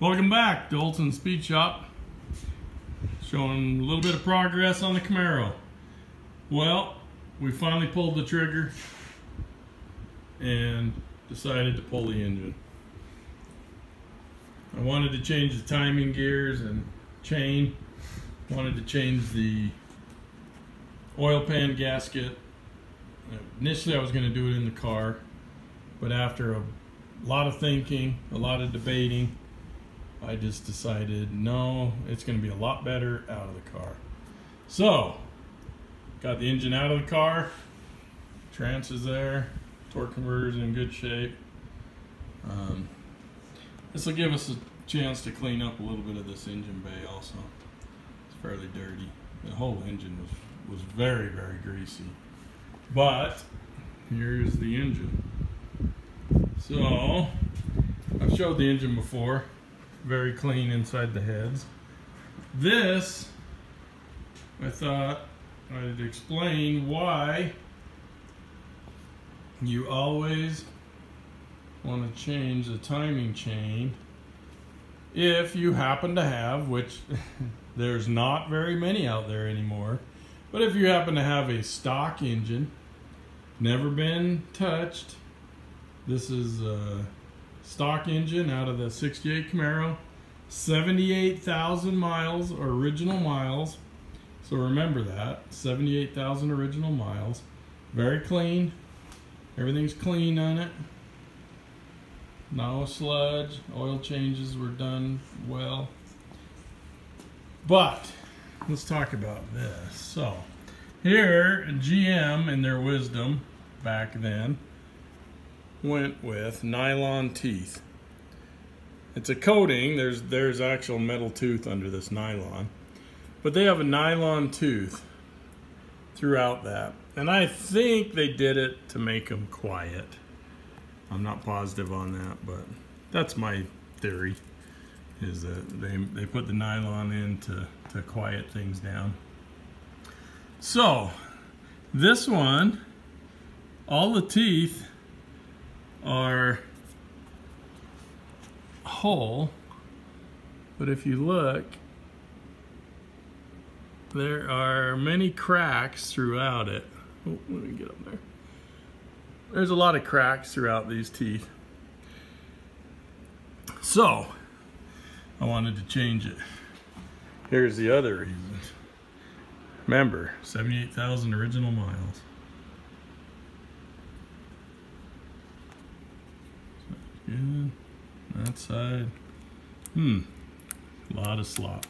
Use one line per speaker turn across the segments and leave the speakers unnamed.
Welcome back to Olson Speed Shop. Showing a little bit of progress on the Camaro. Well, we finally pulled the trigger and decided to pull the engine. I wanted to change the timing gears and chain. Wanted to change the oil pan gasket. Initially I was going to do it in the car, but after a lot of thinking, a lot of debating, I just decided no, it's going to be a lot better out of the car. So got the engine out of the car, trans is there, torque converter's in good shape. This will give us a chance to clean up a little bit of this engine bay also. It's fairly dirty. The whole engine was very, very greasy. But here's the engine. So I've showed the engine before. Very clean inside the heads. This, I thought I'd explain why you always want to change the timing chain if you happen to have, which there's not very many out there anymore, but if you happen to have a stock engine, never been touched. This is a stock engine out of the 68 Camaro, 78,000 miles, original miles. So remember that, 78,000 original miles. Very clean. Everything's clean on it. No sludge. Oil changes were done well. But let's talk about this. So here, GM in their wisdom back then went with nylon teeth. It's a coating. There's actual metal tooth under this nylon, but they have a nylon tooth throughout that, and I think they did it to make them quiet. I'm not positive on that, but that's my theory, is that they put the nylon in to quiet things down. So this one, all the teeth are whole, but if you look, there are many cracks throughout it. Oh, let me get up there. There's a lot of cracks throughout these teeth. So I wanted to change it. Here's the other reason. Remember, 78,000 original miles. Good. That side. A lot of slop.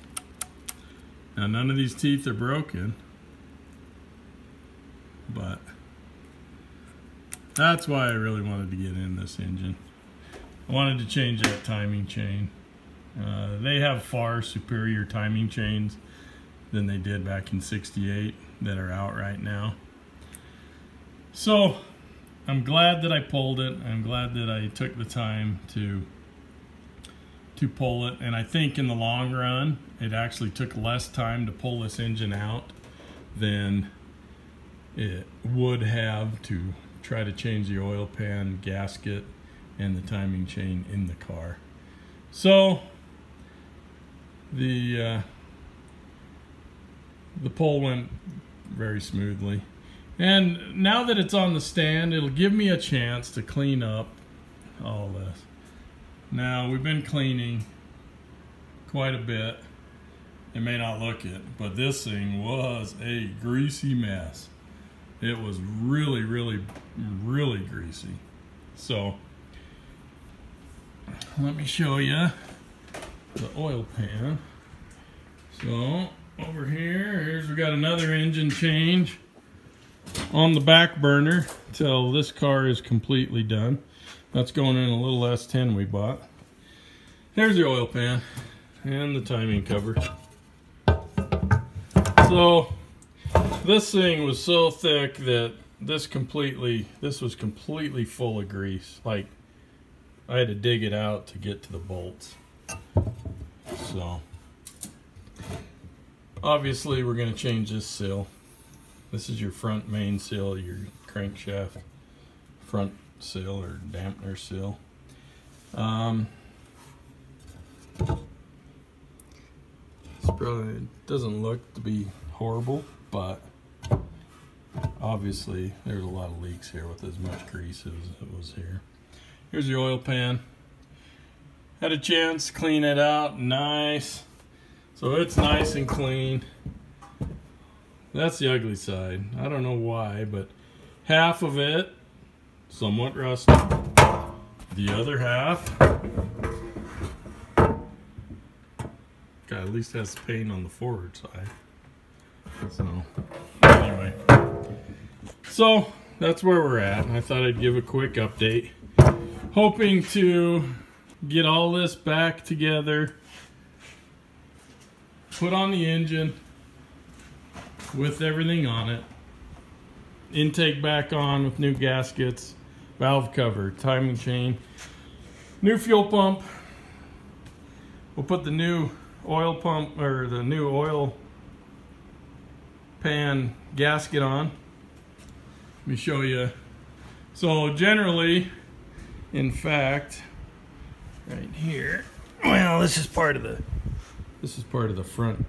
Now none of these teeth are broken, but that's why I really wanted to get in this engine. I wanted to change that timing chain. They have far superior timing chains than they did back in '68 that are out right now. So I'm glad that I pulled it. I'm glad that I took the time to pull it, and I think in the long run it actually took less time to pull this engine out than it would have to try to change the oil pan, gasket, and the timing chain in the car. So the pull went very smoothly. And now that it's on the stand, it'll give me a chance to clean up all this. Now, we've been cleaning quite a bit. It may not look it, but this thing was a greasy mess. It was really, really, really greasy. So, let me show you the oil pan. So, over here, we got another engine change on the back burner till this car is completely done. That's going in a little S10 we bought. There's the oil pan and the timing cover. So this thing was so thick that this was completely full of grease. Like, I had to dig it out to get to the bolts. So obviously we're going to change this seal. This is your front main seal, your crankshaft front seal or dampener seal. Really, it doesn't look to be horrible, but obviously there's a lot of leaks here with as much grease as it was here. Here's your oil pan. Had a chance to clean it out, nice. So it's nice and clean. That's the ugly side. I don't know why, but half of it somewhat rusty. The other half at least has paint on the forward side. So anyway, so that's where we're at. I thought I'd give a quick update, hoping to get all this back together, put on the engine with everything on it, intake back on with new gaskets, valve cover, timing chain, new fuel pump. We'll put the new oil pump, or the new oil pan gasket on. Let me show you. So generally, in fact, right here, well, this is part of the front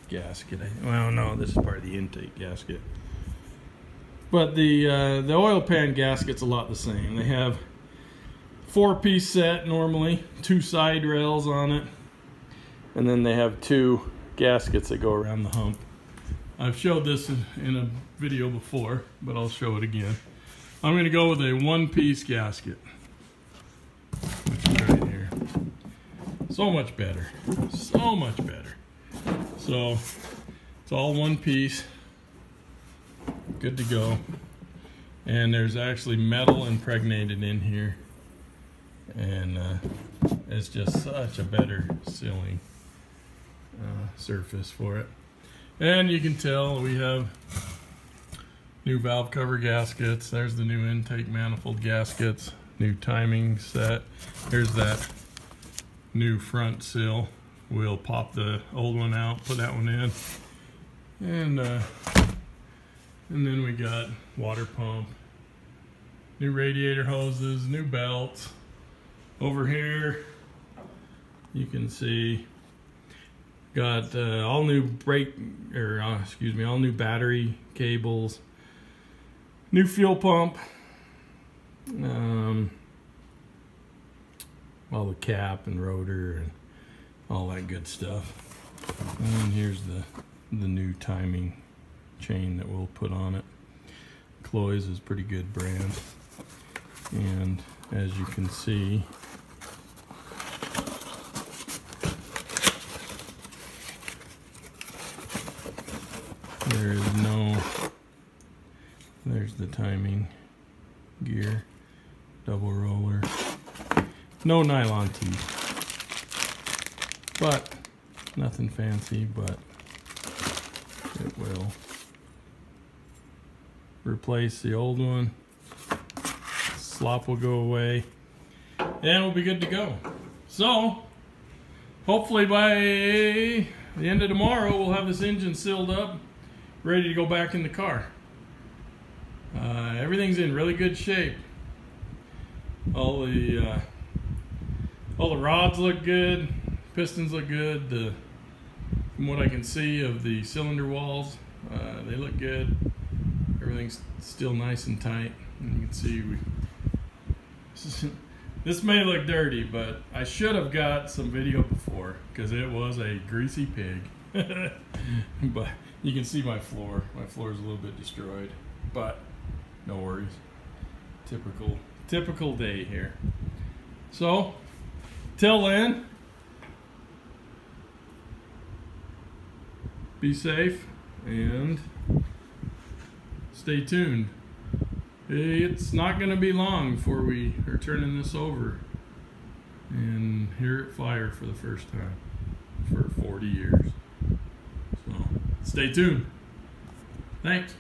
gasket. Well, no, this is part of the intake gasket. But the oil pan gasket's a lot the same. They have 4-piece set normally, 2 side rails on it, and then they have 2 gaskets that go around the hump. I've showed this in a video before, but I'll show it again. I'm going to go with a 1-piece gasket, which is right here. So much better, so much better. So it's all 1 piece, good to go. And there's actually metal impregnated in here, and it's just such a better sealing surface for it. And you can tell we have new valve cover gaskets. There's the new intake manifold gaskets, new timing set. Here's that new front seal. We'll pop the old one out, put that one in, and then we got water pump, new radiator hoses, new belts. Over here, you can see got all new all new battery cables, new fuel pump, all the cap and rotor and all that good stuff. And here's the new timing chain that we'll put on it. Cloy's is a pretty good brand, and as you can see, there's the timing gear, double roller, no nylon teeth, but nothing fancy, but it will replace the old one. Slop will go away, and we'll be good to go. So hopefully by the end of tomorrow we'll have this engine sealed up, ready to go back in the car. Everything's in really good shape. All the rods look good, pistons look good. From what I can see of the cylinder walls, they look good. Everything's still nice and tight, and you can see this may look dirty, but I should have got some video before, because it was a greasy pig. But you can see my floor. My floor is a little bit destroyed, but no worries. Typical day here. So till then, be safe and stay tuned. It's not going to be long before we are turning this over and hear it fire for the first time for 40 years. So stay tuned. Thanks.